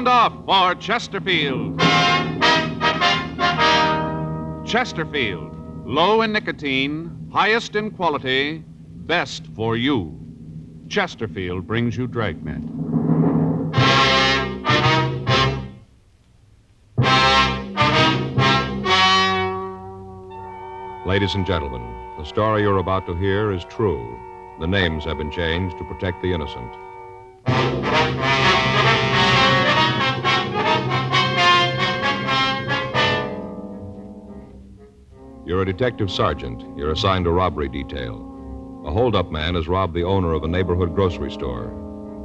sound off for Chesterfield. Chesterfield, low in nicotine, highest in quality, best for you. Chesterfield brings you Dragnet. Ladies and gentlemen, the story you're about to hear is true. The names have been changed to protect the innocent. You're a detective sergeant. You're assigned to robbery detail. A hold-up man has robbed the owner of a neighborhood grocery store.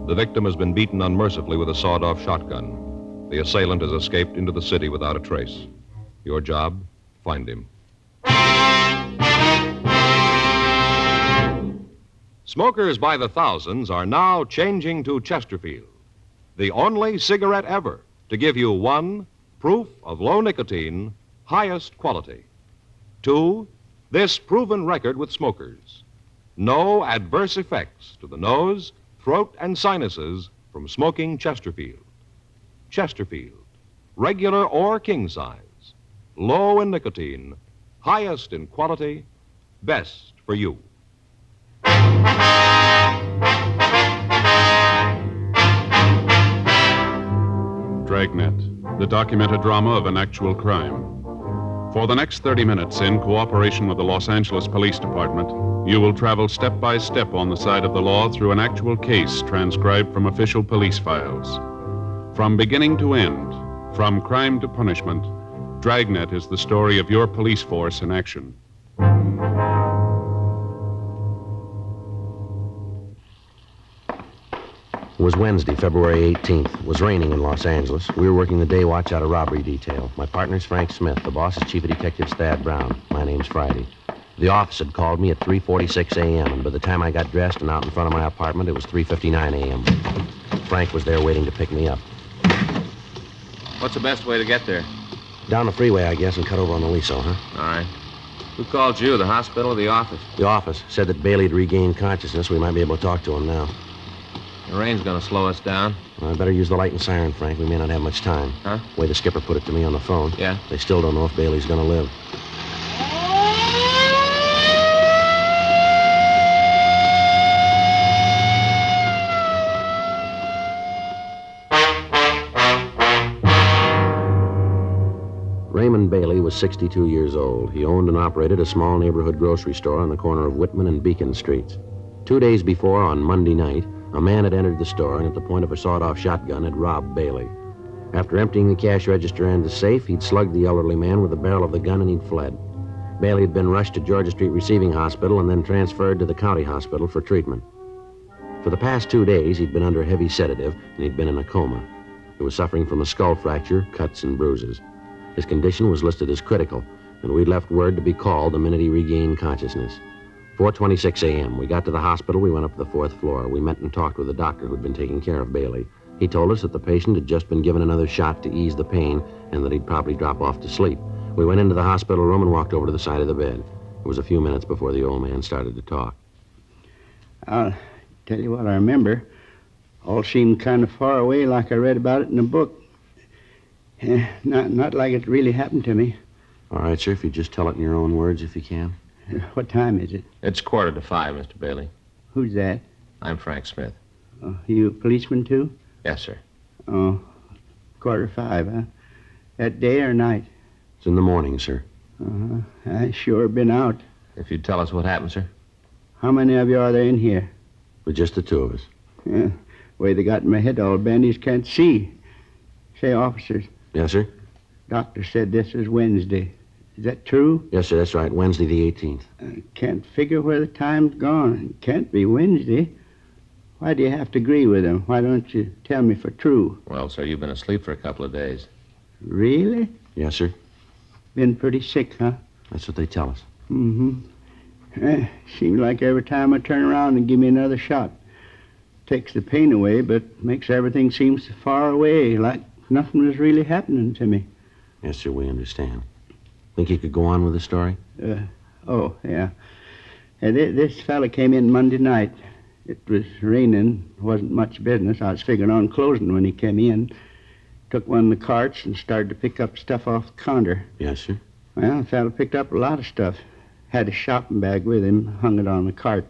The victim has been beaten unmercifully with a sawed-off shotgun. The assailant has escaped into the city without a trace. Your job? Find him. Smokers by the thousands are now changing to Chesterfield, the only cigarette ever to give you 1, proof of low nicotine, highest quality. 2, this proven record with smokers. No adverse effects to the nose, throat, and sinuses from smoking Chesterfield. Chesterfield, regular or king size, low in nicotine, highest in quality, best for you. Dragnet, the documented drama of an actual crime. For the next 30 minutes, in cooperation with the Los Angeles Police Department, you will travel step by step on the side of the law through an actual case transcribed from official police files. From beginning to end, from crime to punishment, Dragnet is the story of your police force in action. It was Wednesday, February 18th. It was raining in Los Angeles. We were working the day watch out of robbery detail. My partner's Frank Smith. The boss is Chief of Detectives Thad Brown. My name's Friday. The office had called me at 3:46 a.m., and by the time I got dressed and out in front of my apartment, it was 3:59 a.m. Frank was there waiting to pick me up. What's the best way to get there? Down the freeway, I guess, and cut over on the Liso, huh? All right. Who called you, the hospital or the office? The office said that Bailey had regained consciousness. We might be able to talk to him now. The rain's gonna slow us down. Well, I better use the light and siren, Frank. We may not have much time. Huh? The way the skipper put it to me on the phone. Yeah? They still don't know if Bailey's gonna live. Raymond Bailey was 62 years old. He owned and operated a small neighborhood grocery store on the corner of Whitman and Beacon Streets. 2 days before, on Monday night, a man had entered the store and at the point of a sawed-off shotgun had robbed Bailey. After emptying the cash register and the safe, he'd slugged the elderly man with the barrel of the gun and he'd fled. Bailey had been rushed to Georgia Street Receiving Hospital and then transferred to the county hospital for treatment. For the past 2 days, he'd been under a heavy sedative and he'd been in a coma. He was suffering from a skull fracture, cuts, and bruises. His condition was listed as critical, and we'd left word to be called the minute he regained consciousness. 4:26 a.m. We got to the hospital. We went up to the 4th floor. We met and talked with the doctor who'd been taking care of Bailey. He told us that the patient had just been given another shot to ease the pain and that he'd probably drop off to sleep. We went into the hospital room and walked over to the side of the bed. It was a few minutes before the old man started to talk. I'll tell you what I remember. All seemed kind of far away, like I read about it in a book. Not like it really happened to me. All right, sir, if you just tell it in your own words, if you can. What time is it? It's 4:45, Mr. Bailey. Who's that? I'm Frank Smith. Oh, you a policeman, too? Yes, sir. Oh, 4:45, huh? That day or night? It's in the morning, sir. Uh-huh. I sure been out. If you'd tell us what happened, sir. How many of you are there in here? With just the two of us. Yeah. Way they got my head all bandaged, can't see. Say, officers. Yes, sir? Doctor said this is Wednesday. Is that true? Yes, sir, that's right. Wednesday the 18th. I can't figure where the time's gone. It can't be Wednesday. Why do you have to agree with him? Why don't you tell me for true? Well, sir, you've been asleep for a couple of days. Really? Yes, sir. Been pretty sick, huh? That's what they tell us. Mm-hmm. Seems like every time I turn around and give me another shot. Takes the pain away, but makes everything seem so far away, like nothing was really happening to me. Yes, sir, we understand. Think you could go on with the story? Oh, yeah. This fella came in Monday night. It was raining. Wasn't much business. I was figuring on closing when he came in. took one of the carts and started to pick up stuff off the counter. Yes, sir. Well, the fellow picked up a lot of stuff. Had a shopping bag with him, hung it on the cart.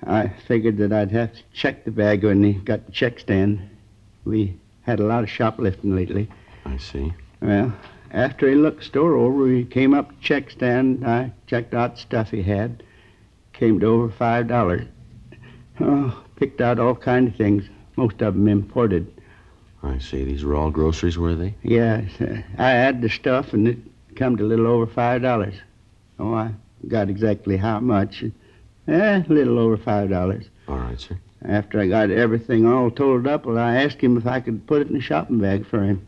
I figured that I'd have to check the bag when he got the check stand. We had a lot of shoplifting lately. I see. Well, after he looked the store over, he came up to the check stand. I checked out the stuff he had. Came to over $5. Oh, picked out all kinds of things, most of them imported. I see. These were all groceries, were they? Yes, I had the stuff, and it come to a little over $5. Oh, I got exactly how much. A little over $5. All right, sir. After I got everything all totaled up, well, I asked him if I could put it in a shopping bag for him.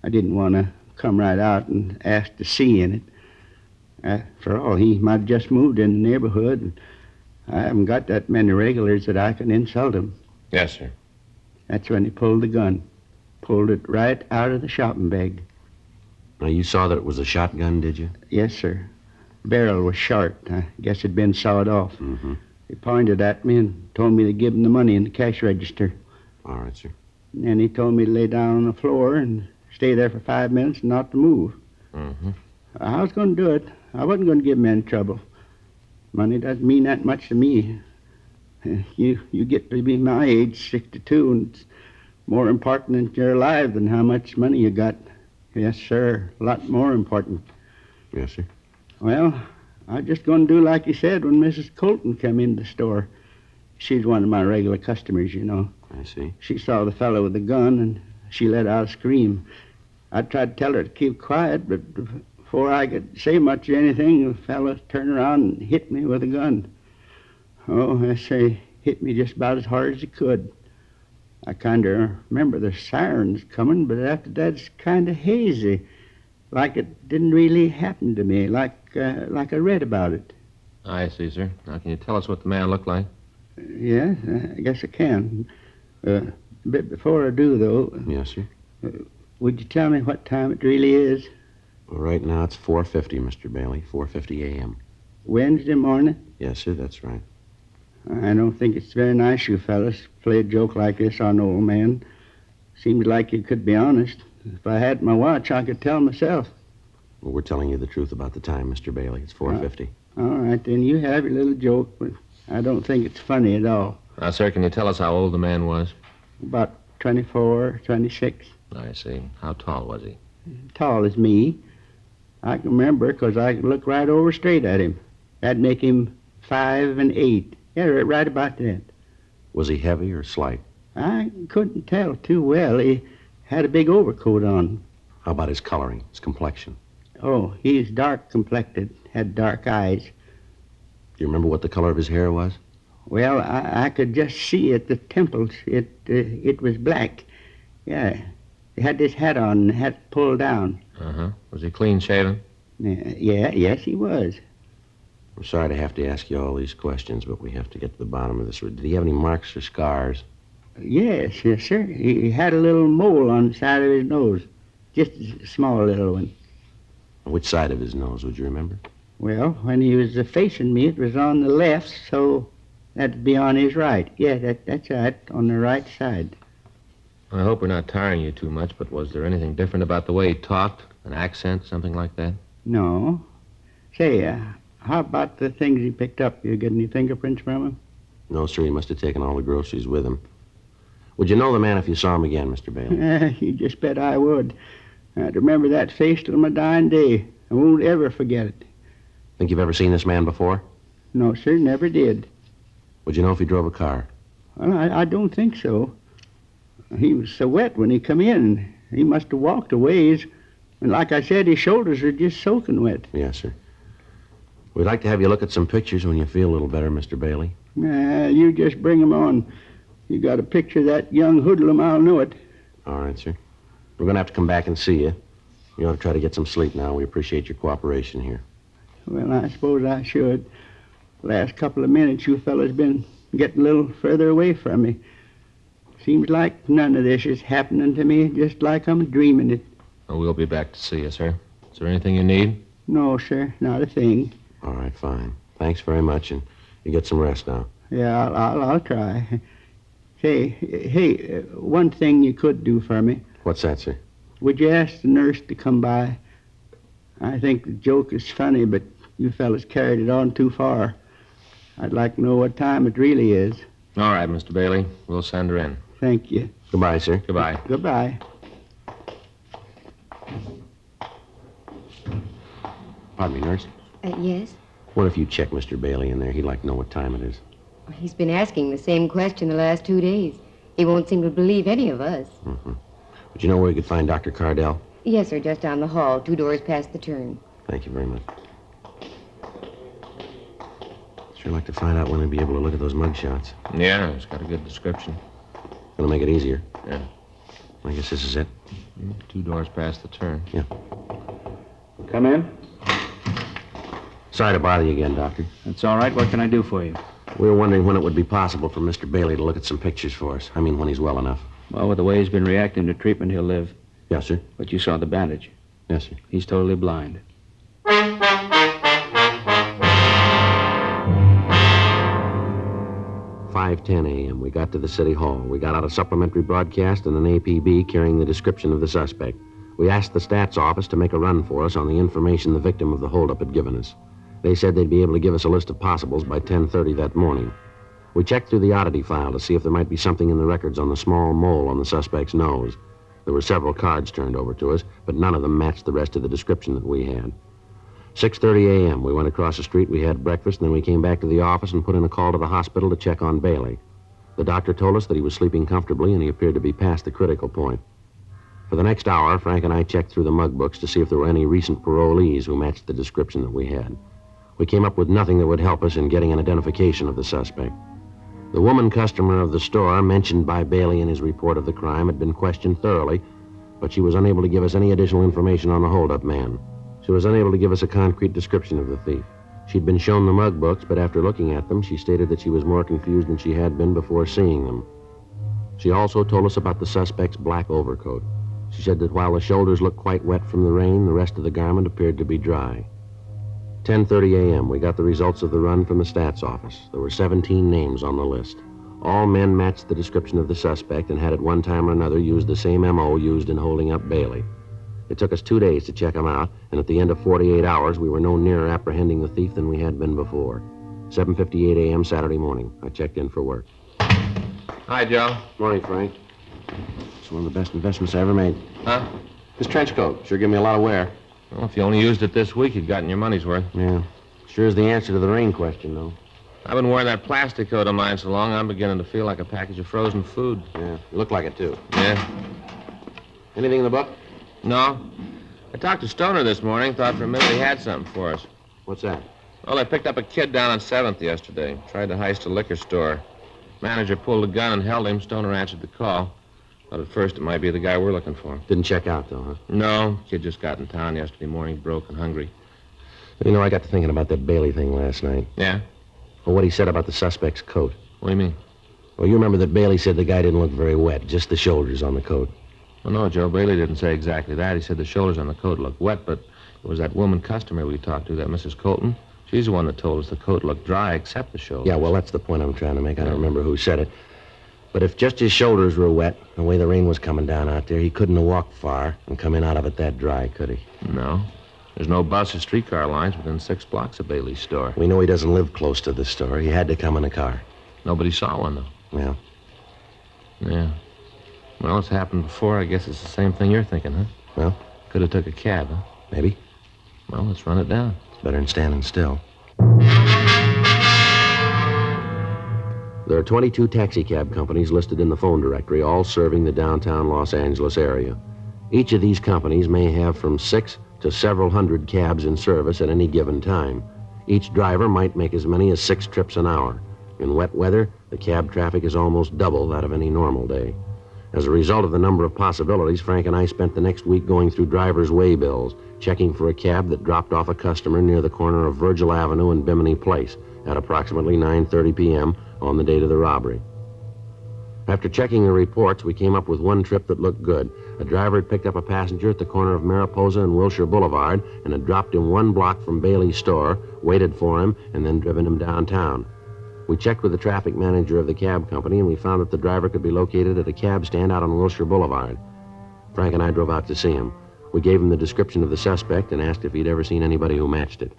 I didn't want to come right out and ask to see in it. After all, he might have just moved in the neighborhood, and I haven't got that many regulars that I can insult him. Yes, sir. That's when he pulled the gun. Pulled it right out of the shopping bag. Now, you saw that it was a shotgun, did you? Yes, sir. Barrel was short. I guess it'd been sawed off. Mm-hmm. He pointed at me and told me to give him the money in the cash register. All right, sir. And then he told me to lay down on the floor and stay there for 5 minutes and not to move. Mm-hmm. I was going to do it. I wasn't going to give him any trouble. Money doesn't mean that much to me. You get to be my age, 62, and it's more important that you're alive than how much money you got. Yes, sir. A lot more important. Yes, sir. Well, I was just going to do like you said when Mrs. Colton came into the store. She's one of my regular customers, you know. I see. She saw the fellow with the gun, and she let out a scream. I tried to tell her to keep quiet, but before I could say much of anything, the fellow turned around and hit me with a gun. Oh, I say, hit me just about as hard as he could. I kind of remember the sirens coming, but after that it's kind of hazy, like it didn't really happen to me, like I read about it. I see, sir. Now, can you tell us what the man looked like? Yes, I guess I can. But before I do, though, Yes, sir. would you tell me what time it really is? Well, right now it's 4:50, Mr. Bailey. 4:50 a.m. Wednesday morning? Yes, sir, that's right. I don't think it's very nice, you fellas, to play a joke like this on an old man. Seems like you could be honest. If I had my watch, I could tell myself. Well, we're telling you the truth about the time, Mr. Bailey. It's 4:50. All right, then you have your little joke, but I don't think it's funny at all. Now, sir, can you tell us how old the man was? About 24, 26. I see. How tall was he? Tall as me. I can remember because I could look right over straight at him. That'd make him 5'8". Yeah, right about that. Was he heavy or slight? I couldn't tell too well. He had a big overcoat on. How about his coloring, his complexion? Oh, he's dark complected, had dark eyes. Do you remember what the color of his hair was? Well, I could just see at the temples. It was black. Yeah. He had this hat on, and the hat pulled down. Uh-huh. Was he clean shaven? Yes, he was. I'm sorry to have to ask you all these questions, but we have to get to the bottom of this. Did he have any marks or scars? Yes, sir. He had a little mole on the side of his nose. Just a small little one. On which side of his nose, would you remember? Well, when he was facing me, it was on the left, so that'd be on his right. Yeah, that's right, on the right side. I hope we're not tiring you too much, but was there anything different about the way he talked? An accent, something like that? No. Say, how about the things he picked up? You get any fingerprints from him? No, sir. He must have taken all the groceries with him. Would you know the man if you saw him again, Mr. Bailey? You just bet I would. I'd remember that face till my dying day. I won't ever forget it. Think you've ever seen this man before? No, sir, never did. Would you know if he drove a car? Well, I don't think so. He was so wet when he come in. He must have walked a ways. And like I said, his shoulders are just soaking wet. Yes, sir. We'd like to have you look at some pictures when you feel a little better, Mr. Bailey. You just bring 'em on. You got a picture of that young hoodlum, I'll know it. All right, sir. We're going to have to come back and see you. You ought to try to get some sleep now. We appreciate your cooperation here. Well, I suppose I should. Last couple of minutes, you fellas been getting a little further away from me. Seems like none of this is happening to me, just like I'm dreaming it. Oh, we'll be back to see you, sir. Is there anything you need? No, sir, not a thing. All right, fine. Thanks very much, and you get some rest now. Yeah, I'll try. Hey, one thing you could do for me. What's that, sir? Would you ask the nurse to come by? I think the joke is funny, but you fellas carried it on too far. I'd like to know what time it really is. All right, Mr. Bailey. We'll send her in. Thank you. Goodbye, sir. Goodbye. Goodbye. Pardon me, nurse. Yes? What if you check Mr. Bailey in there? He'd like to know what time it is. He's been asking the same question the last 2 days. He won't seem to believe any of us. Mm-hmm. Would you know where we could find Dr. Cardell? Yes, sir, just down the hall, 2 doors past the turn. Thank you very much. Sure like to find out when we'd be able to look at those mug shots. Yeah, it's got a good description. Gonna make it easier. Yeah. I guess this is it. 2 doors past the turn. Yeah. Come in. Sorry to bother you again, Doctor. That's all right. What can I do for you? We were wondering when it would be possible for Mr. Bailey to look at some pictures for us. I mean, when he's well enough. Well, with the way he's been reacting to treatment, he'll live. Yes, sir. But you saw the bandage. Yes, sir. He's totally blind. 5:10 a.m. We got to the city hall. We got out a supplementary broadcast and an APB carrying the description of the suspect. We asked the stats office to make a run for us on the information the victim of the holdup had given us. They said they'd be able to give us a list of possibles by 10:30 that morning. We checked through the oddity file to see if there might be something in the records on the small mole on the suspect's nose. There were several cards turned over to us, but none of them matched the rest of the description that we had. 6:30 a.m. We went across the street, we had breakfast, and then we came back to the office and put in a call to the hospital to check on Bailey. The doctor told us that he was sleeping comfortably and he appeared to be past the critical point. For the next hour, Frank and I checked through the mug books to see if there were any recent parolees who matched the description that we had. We came up with nothing that would help us in getting an identification of the suspect. The woman customer of the store mentioned by Bailey in his report of the crime had been questioned thoroughly, but she was unable to give us any additional information on the holdup man. She was unable to give us a concrete description of the thief. She'd been shown the mug books, but after looking at them, she stated that she was more confused than she had been before seeing them. She also told us about the suspect's black overcoat. She said that while the shoulders looked quite wet from the rain, the rest of the garment appeared to be dry. 10:30 a.m., we got the results of the run from the stats office. There were 17 names on the list. All men matched the description of the suspect and had at one time or another used the same M.O. used in holding up Bailey. It took us 2 days to check them out, and at the end of 48 hours, we were no nearer apprehending the thief than we had been before. 7:58 a.m. Saturday morning. I checked in for work. Hi, Joe. Morning, Frank. It's one of the best investments I ever made. Huh? This trench coat sure gave me a lot of wear. Well, if you only used it this week, you'd gotten your money's worth. Yeah. Sure is the answer to the rain question, though. I've been wearing that plastic coat of mine so long, I'm beginning to feel like a package of frozen food. Yeah, you look like it, too. Yeah? Anything in the book? No. I talked to Stoner this morning, thought for a minute he had something for us. What's that? Well, they picked up a kid down on 7th yesterday. Tried to heist a liquor store. Manager pulled a gun and held him. Stoner answered the call. Thought at first it might be the guy we're looking for. Didn't check out, though, huh? No. Kid just got in town yesterday morning, broke and hungry. You know, I got to thinking about that Bailey thing last night. Yeah? Well, what he said about the suspect's coat. What do you mean? Well, you remember that Bailey said the guy didn't look very wet, just the shoulders on the coat. Well, no, Joe. Bailey didn't say exactly that. He said the shoulders on the coat looked wet, but it was that woman customer we talked to, that Mrs. Colton. She's the one that told us the coat looked dry except the shoulders. Yeah, well, that's the point I'm trying to make. I don't remember who said it. But if just his shoulders were wet, the way the rain was coming down out there, he couldn't have walked far and come in out of it that dry, could he? No. There's no bus or streetcar lines within 6 blocks of Bailey's store. We know he doesn't live close to the store. He had to come in a car. Nobody saw one, though. Yeah. Yeah. Well, it's happened before. I guess it's the same thing you're thinking, huh? Well? Could have took a cab, huh? Maybe. Well, let's run it down. It's better than standing still. There are 22 taxicab companies listed in the phone directory, all serving the downtown Los Angeles area. Each of these companies may have from 6 to several hundred cabs in service at any given time. Each driver might make as many as 6 trips an hour. In wet weather, the cab traffic is almost double that of any normal day. As a result of the number of possibilities, Frank and I spent the next week going through driver's way bills, checking for a cab that dropped off a customer near the corner of Virgil Avenue and Bimini Place at approximately 9:30 p.m. on the date of the robbery. After checking the reports, we came up with one trip that looked good. A driver had picked up a passenger at the corner of Mariposa and Wilshire Boulevard and had dropped him 1 block from Bailey's store, waited for him, and then driven him downtown. We checked with the traffic manager of the cab company, and we found that the driver could be located at a cab stand out on Wilshire Boulevard. Frank and I drove out to see him. We gave him the description of the suspect and asked if he'd ever seen anybody who matched it.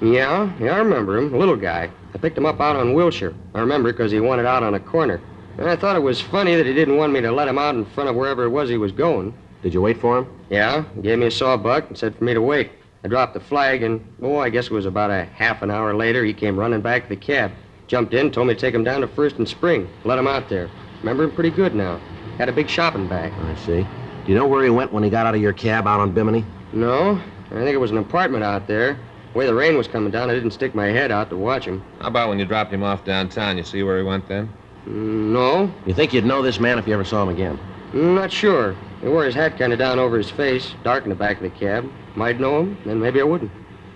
Yeah, I remember him. A little guy. I picked him up out on Wilshire. I remember because he wanted out on a corner. And I thought it was funny that he didn't want me to let him out in front of wherever it was he was going. Did you wait for him? Yeah, he gave me a sawbuck and said for me to wait. I dropped the flag and, I guess it was about a half an hour later, he came running back to the cab. Jumped in, told me to take him down to First and Spring. Let him out there. Remember him pretty good now. Had a big shopping bag. I see. Do you know where he went when he got out of your cab out on Bimini? No, I think it was an apartment out there. The way the rain was coming down, I didn't stick my head out to watch him. How about when you dropped him off downtown? You see where he went then? No. You think you'd know this man if you ever saw him again? Not sure. He wore his hat kind of down over his face, dark in the back of the cab. Might know him, then maybe I wouldn't.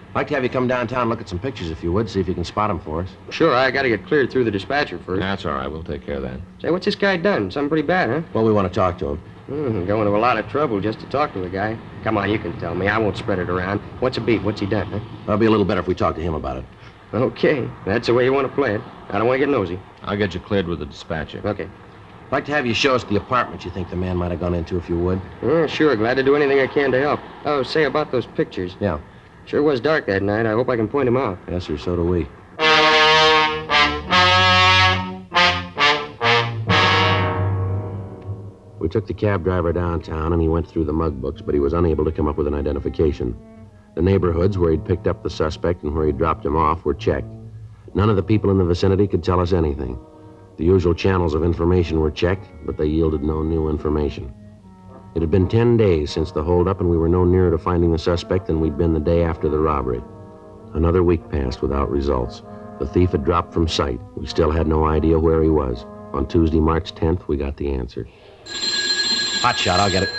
I'd like to have you come downtown and look at some pictures if you would, see if you can spot him for us. Sure, I got to get cleared through the dispatcher first. That's all right. We'll take care of that. Say, what's this guy done? Something pretty bad, huh? Well, we want to talk to him. Going to a lot of trouble just to talk to a guy. Come on, you can tell me. I won't spread it around. What's a beat? What's he done, huh? That'll be a little better if we talk to him about it. Okay, that's the way you want to play it. I don't want to get nosy. I'll get you cleared with the dispatcher. Okay. I'd like to have you show us the apartment you think the man might have gone into, if you would. Sure, glad to do anything I can to help. Oh, say about those pictures. Yeah. Sure was dark that night. I hope I can point him out. Yes, sir, so do we. We took the cab driver downtown, and he went through the mug books, but he was unable to come up with an identification. The neighborhoods where he'd picked up the suspect and where he'd dropped him off were checked. None of the people in the vicinity could tell us anything. The usual channels of information were checked, but they yielded no new information. It had been 10 days since the holdup, and we were no nearer to finding the suspect than we'd been the day after the robbery. Another week passed without results. The thief had dropped from sight. We still had no idea where he was. On Tuesday, March 10th, we got the answer. Hot shot, I'll get it.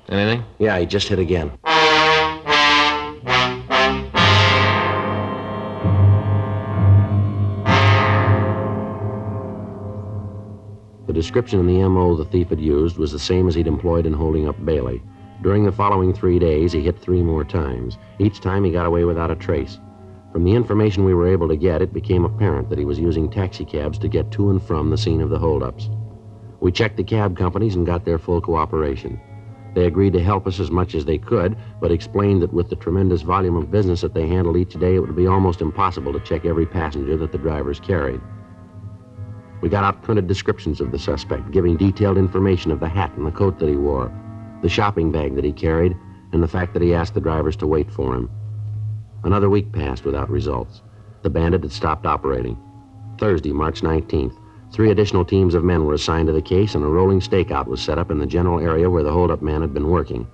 Anything? Yeah, he just hit again. The description in the M.O. the thief had used was the same as he'd employed in holding up Bailey. During the following 3 days, he hit 3 more times. Each time he got away without a trace. From the information we were able to get, it became apparent that he was using taxicabs to get to and from the scene of the holdups. We checked the cab companies and got their full cooperation. They agreed to help us as much as they could, but explained that with the tremendous volume of business that they handled each day, it would be almost impossible to check every passenger that the drivers carried. We got out printed descriptions of the suspect, giving detailed information of the hat and the coat that he wore, the shopping bag that he carried, and the fact that he asked the drivers to wait for him. Another week passed without results. The bandit had stopped operating. Thursday, March 19th, 3 additional teams of men were assigned to the case, and a rolling stakeout was set up in the general area where the holdup man had been working.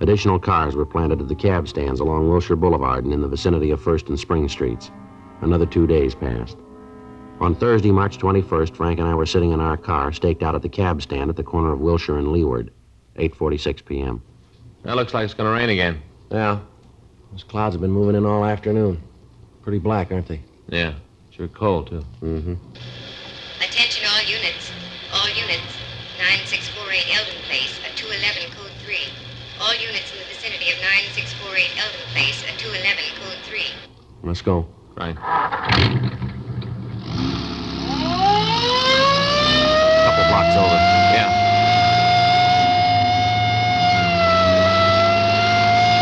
Additional cars were planted at the cab stands along Wilshire Boulevard and in the vicinity of First and Spring Streets. Another 2 days passed. On Thursday, March 21st, Frank and I were sitting in our car, staked out at the cab stand at the corner of Wilshire and Leeward, 8:46 p.m. That looks like it's going to rain again. Yeah. Those clouds have been moving in all afternoon. Pretty black, aren't they? Yeah. Sure cold, too. Mm-hmm. Attention all units. All units. 9648 Eldon Place, a 211 code 3. All units in the vicinity of 9648 Eldon Place, a 211 code 3. Let's go. Right. Couple blocks over. Yeah.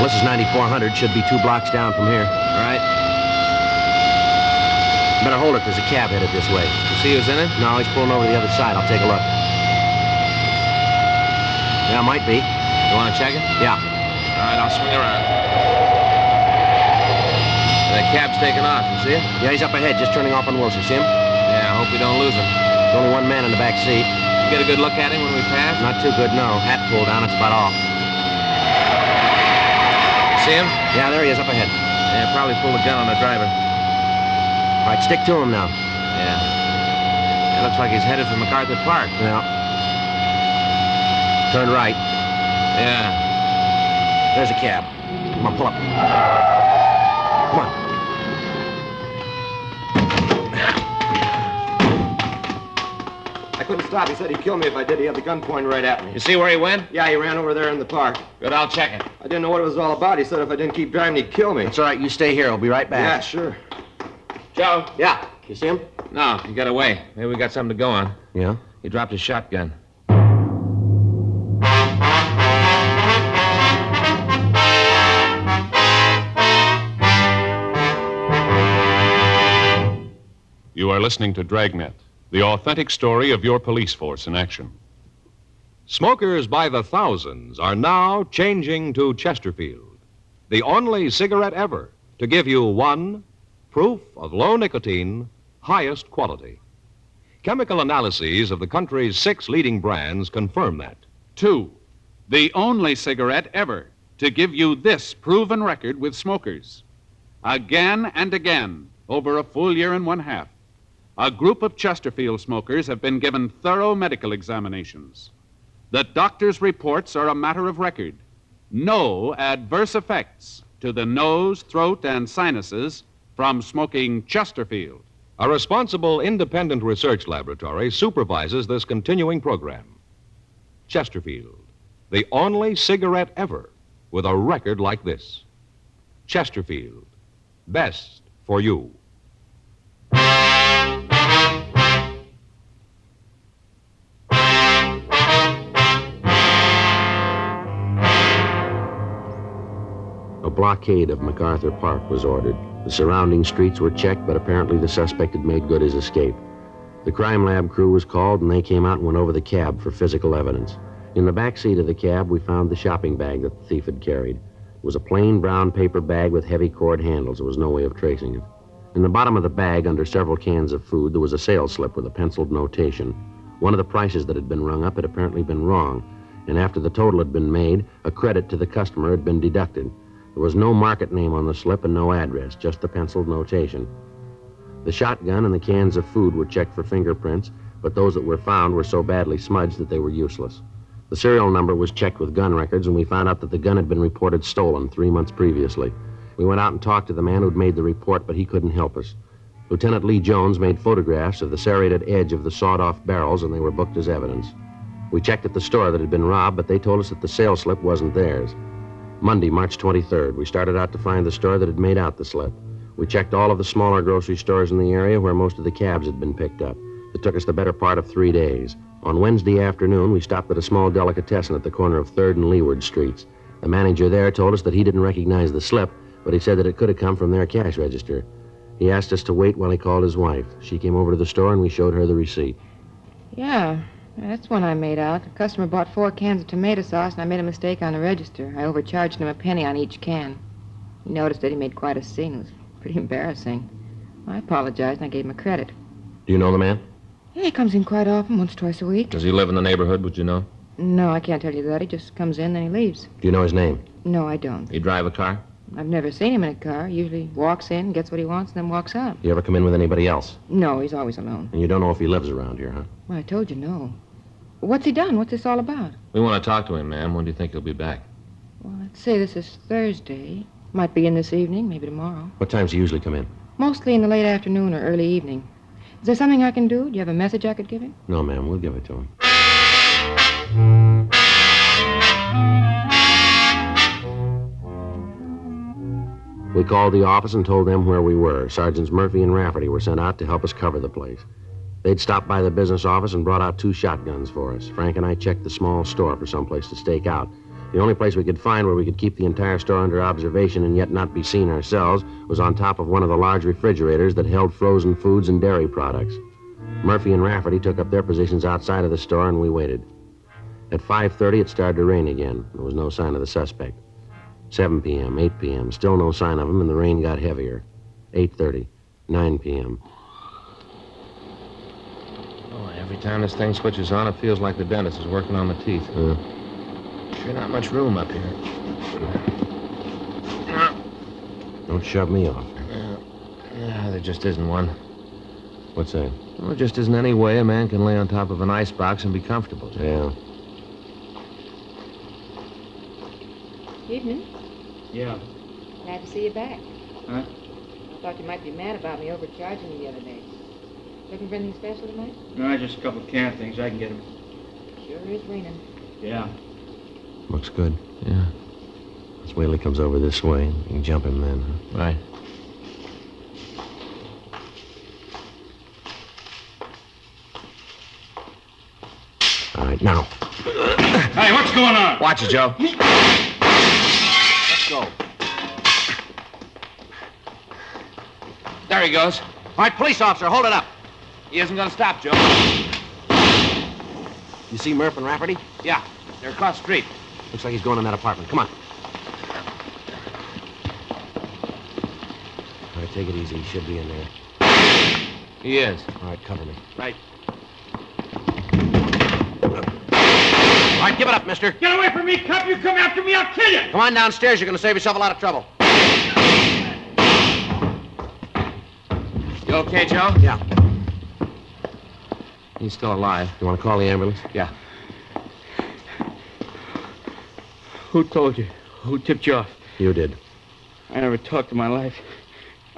Well, this is 9400. Should be 2 blocks down from here. All right. Better hold it. There's a cab headed this way. You see who's in it? No, he's pulling over to the other side. I'll take a look. Yeah, might be. You want to check it? Yeah. All right, I'll swing around. The cab's taking off. You see it? Yeah, he's up ahead, just turning off on Wilshire. See him? Yeah, I hope we don't lose him. There's only 1 man in the back seat. Get a good look at him when we pass? Not too good, no. Hat pulled down, that's about all. See him? Yeah, there he is up ahead. Yeah, probably pulled a gun on the driver. All right, stick to him now. Yeah. It looks like he's headed for MacArthur Park. Yeah. Turn right. Yeah. There's a cab. Come on, pull up. Come on. I couldn't stop. He said he'd kill me if I did. He had the gun pointed right at me. You see where he went? Yeah, he ran over there in the park. Good, I'll check it. I didn't know what it was all about. He said if I didn't keep driving, he'd kill me. It's all right, you stay here. I'll be right back. Yeah, sure. Joe. Yeah. You see him? No, he got away. Maybe we got something to go on. Yeah? He dropped his shotgun. You are listening to Dragnet, the authentic story of your police force in action. Smokers by the thousands are now changing to Chesterfield, the only cigarette ever to give you one, proof of low nicotine, highest quality. Chemical analyses of the country's 6 leading brands confirm that. 2, the only cigarette ever to give you this proven record with smokers. Again and again, over a full year and 1/2, a group of Chesterfield smokers have been given thorough medical examinations. The doctor's reports are a matter of record. No adverse effects to the nose, throat, and sinuses from smoking Chesterfield. A responsible independent research laboratory supervises this continuing program. Chesterfield, the only cigarette ever with a record like this. Chesterfield, best for you. A blockade of MacArthur Park was ordered. The surrounding streets were checked, but apparently the suspect had made good his escape. The crime lab crew was called, and they came out and went over the cab for physical evidence. In the back seat of the cab, we found the shopping bag that the thief had carried. It was a plain brown paper bag with heavy cord handles. There was no way of tracing it. In the bottom of the bag, under several cans of food, there was a sales slip with a penciled notation. One of the prices that had been rung up had apparently been wrong, and after the total had been made, a credit to the customer had been deducted. There was no market name on the slip and no address, just the penciled notation. The shotgun and the cans of food were checked for fingerprints, but those that were found were so badly smudged that they were useless. The serial number was checked with gun records, and we found out that the gun had been reported stolen 3 months previously. We went out and talked to the man who'd made the report, but he couldn't help us. Lieutenant Lee Jones made photographs of the serrated edge of the sawed-off barrels, and they were booked as evidence. We checked at the store that had been robbed, but they told us that the sales slip wasn't theirs. Monday, March 23rd, we started out to find the store that had made out the slip. We checked all of the smaller grocery stores in the area where most of the cabs had been picked up. It took us the better part of 3 days. On Wednesday afternoon, we stopped at a small delicatessen at the corner of 3rd and Leeward Streets. The manager there told us that he didn't recognize the slip, but he said that it could have come from their cash register. He asked us to wait while he called his wife. She came over to the store, and we showed her the receipt. Yeah, that's one I made out. The customer bought 4 cans of tomato sauce, and I made a mistake on the register. I overcharged him a penny on each can. He noticed that he made quite a scene. It was pretty embarrassing. I apologized, and I gave him a credit. Do you know the man? Yeah, he comes in quite often, once, twice a week. Does he live in the neighborhood, would you know? No, I can't tell you that. He just comes in, then he leaves. Do you know his name? No, I don't. He drive a car? I've never seen him in a car. He usually walks in, gets what he wants, and then walks out. You ever come in with anybody else? No, he's always alone. And you don't know if he lives around here, huh? Well, I told you no. What's he done? What's this all about? We want to talk to him, ma'am. When do you think he'll be back? Well, let's say this is Thursday. Might be in this evening, maybe tomorrow. What times do you usually come in? Mostly in the late afternoon or early evening. Is there something I can do? Do you have a message I could give him? No, ma'am. We'll give it to him. We called the office and told them where we were. Sergeants Murphy and Rafferty were sent out to help us cover the place. They'd stopped by the business office and brought out 2 shotguns for us. Frank and I checked the small store for someplace to stake out. The only place we could find where we could keep the entire store under observation and yet not be seen ourselves was on top of one of the large refrigerators that held frozen foods and dairy products. Murphy and Rafferty took up their positions outside of the store, and we waited. At 5:30, it started to rain again. There was no sign of the suspect. 7 p.m., 8 p.m., still no sign of him, and the rain got heavier. 8:30, 9 p.m. Oh, every time this thing switches on, it feels like the dentist is working on the teeth. Sure not much room up here. Don't shove me off. Yeah, there just isn't one. What's that? Well, there just isn't any way a man can lay on top of an icebox and be comfortable. Yeah. Evening. Yeah. Glad to see you back. Huh? I thought you might be mad about me overcharging you the other day. Looking for anything special tonight? No, just a couple of can things. I can get them. Sure is raining. Yeah. Looks good. Yeah. Let's wait till he comes over this way. You can jump him then, huh? Right. Now. Hey, what's going on? Watch it, Joe. Let's go. There he goes. All right, police officer, hold it up. He isn't going to stop, Joe. You see Murph and Rafferty? Yeah, they're across the street. Looks like he's going in that apartment. Come on. All right, take it easy. He should be in there. He is. All right, cover me. Right. All right, give it up, mister. Get away from me, cop. You come after me, I'll kill you. Come on downstairs. You're going to save yourself a lot of trouble. You okay, Joe? Yeah. He's still alive. You want to call the ambulance? Yeah. Who told you? Who tipped you off? You did. I never talked in my life.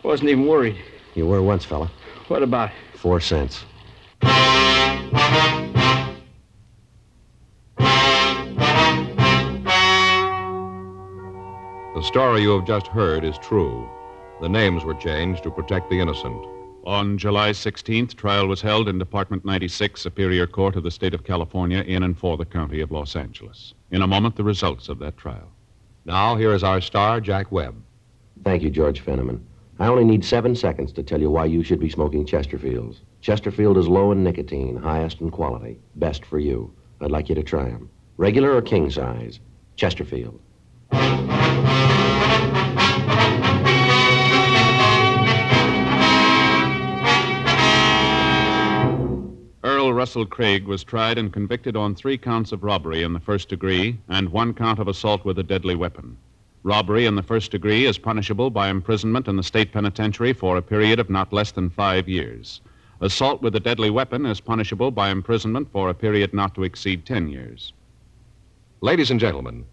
I wasn't even worried. You were once, fella. What about it? 4 cents. The story you have just heard is true. The names were changed to protect the innocent. On July 16th, trial was held in Department 96, Superior Court of the State of California, in and for the County of Los Angeles. In a moment, the results of that trial. Now, here is our star, Jack Webb. Thank you, George Fenneman. I only need 7 seconds to tell you why you should be smoking Chesterfields. Chesterfield is low in nicotine, highest in quality, best for you. I'd like you to try them. Regular or king size? Chesterfield. Earl Russell Craig was tried and convicted on 3 counts of robbery in the first degree and 1 count of assault with a deadly weapon. Robbery in the first degree is punishable by imprisonment in the state penitentiary for a period of not less than 5 years. Assault with a deadly weapon is punishable by imprisonment for a period not to exceed 10 years. Ladies and gentlemen,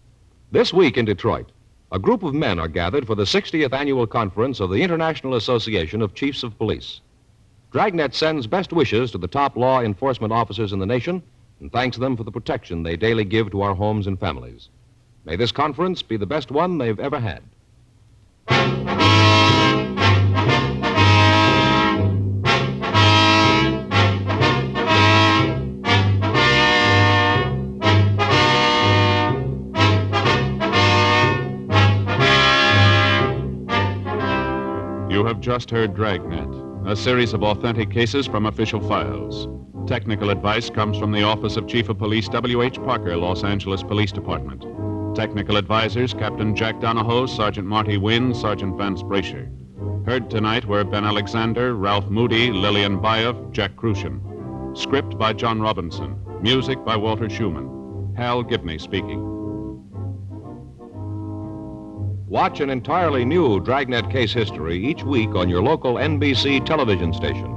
this week in Detroit, a group of men are gathered for the 60th annual conference of the International Association of Chiefs of Police. Dragnet sends best wishes to the top law enforcement officers in the nation and thanks them for the protection they daily give to our homes and families. May this conference be the best one they've ever had. You have just heard Dragnet, a series of authentic cases from official files. Technical advice comes from the Office of Chief of Police W.H. Parker, Los Angeles Police Department. Technical advisors, Captain Jack Donahoe, Sergeant Marty Wynn, Sergeant Vance Brasher. Heard tonight were Ben Alexander, Ralph Moody, Lillian Baeff, Jack Crucian. Script by John Robinson. Music by Walter Schumann. Hal Gibney speaking. Watch an entirely new Dragnet case history each week on your local NBC television station.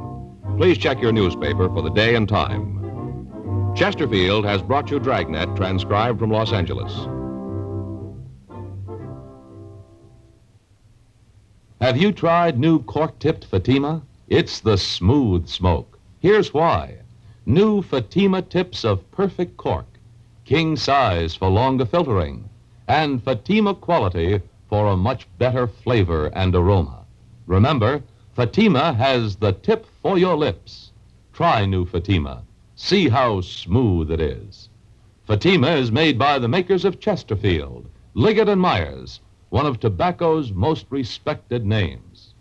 Please check your newspaper for the day and time. Chesterfield has brought you Dragnet, transcribed from Los Angeles. Have you tried new cork-tipped Fatima? It's the smooth smoke. Here's why. New Fatima tips of perfect cork, king size for longer filtering, and Fatima quality for a much better flavor and aroma. Remember, Fatima has the tip for your lips. Try new Fatima. See how smooth it is. Fatima is made by the makers of Chesterfield, Liggett and Myers, one of tobacco's most respected names.